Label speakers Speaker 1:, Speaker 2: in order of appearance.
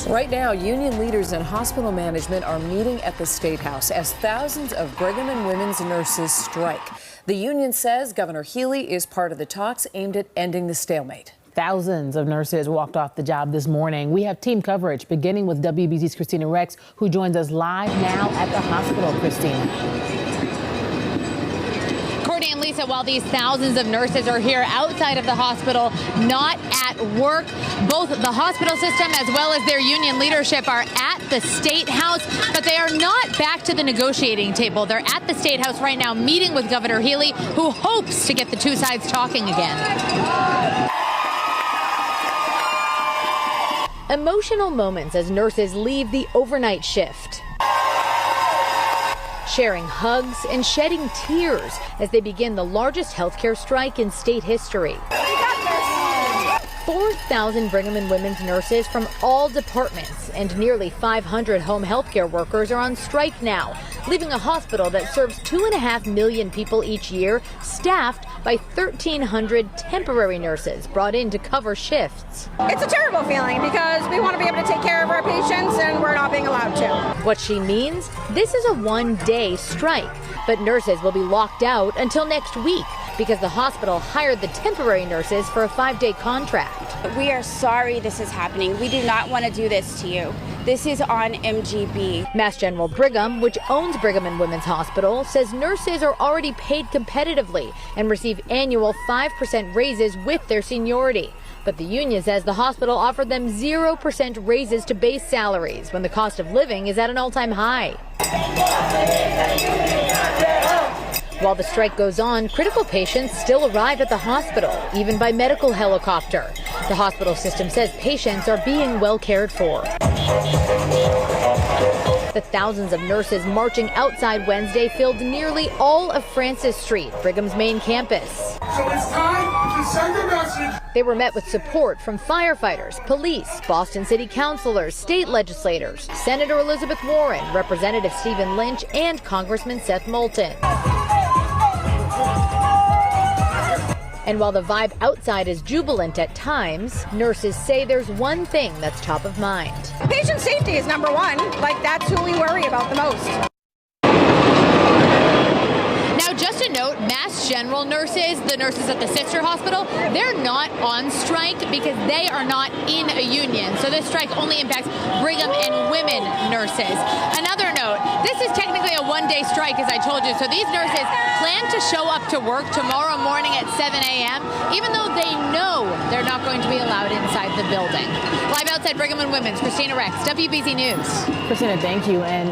Speaker 1: Right now, union leaders and hospital management are meeting at the State House as thousands of Brigham and women's nurses strike. The union says Governor Healy is part of the talks aimed at ending the stalemate.
Speaker 2: Thousands of nurses walked off the job this morning. We have team coverage beginning with WBZ's Kristina who joins us live now at the hospital. Kristina.
Speaker 3: Courtney and Lisa, while these thousands of nurses are here outside of the hospital, not at work, both the hospital system as well as their union leadership are at the State House, but they are not back to the negotiating table. They're at the State House right now meeting with Governor Healy, who hopes to get the two sides talking again. Emotional moments as nurses leave the overnight shift, sharing hugs and shedding tears as they begin the largest healthcare strike in state history. 4,000 Brigham and women's nurses from all departments and nearly 500 home healthcare workers are on strike now, leaving a hospital that serves 2.5 million people each year, staffed by 1,300 temporary nurses brought in to cover shifts.
Speaker 4: It's a terrible feeling because we want to be able to take care of our patients and we're not being allowed to.
Speaker 3: What she means, this is a one-day strike, but nurses will be locked out until next week because the hospital hired the temporary nurses for a 5-day contract.
Speaker 5: We are sorry this is happening. We do not want to do this to you. This is on MGB.
Speaker 3: Mass General Brigham, which owns Brigham and Women's Hospital, says nurses are already paid competitively and receive annual 5% raises with their seniority. But the union says the hospital offered them 0% raises to base salaries when the cost of living is at an all-time high. While the strike goes on, critical patients still arrive at the hospital, even by medical helicopter. The hospital system says patients are being well cared for. The thousands of nurses marching outside Wednesday filled nearly all of Francis Street, Brigham's main campus.
Speaker 6: So it's time to send a message.
Speaker 3: They were met with support from firefighters, police, Boston City councilors, state legislators, Senator Elizabeth Warren, Representative Stephen Lynch, and Congressman Seth Moulton. And while the vibe outside is jubilant at times, nurses say there's one thing that's top of mind.
Speaker 4: Patient safety is number one. Like, that's who we worry about the most.
Speaker 3: Now, just a note, Mass General nurses, the nurses at the sister hospital, they're not on strike because they are not in a union. So this strike only impacts Brigham and women nurses. Another note, this is technically a one-day strike, as I told you. So these nurses plan to show up to work tomorrow morning at 7 a.m., even though they know they're not going to be allowed inside the building. Live outside Brigham and Women's, Kristina Rex, WBZ News.
Speaker 2: Kristina, thank you. And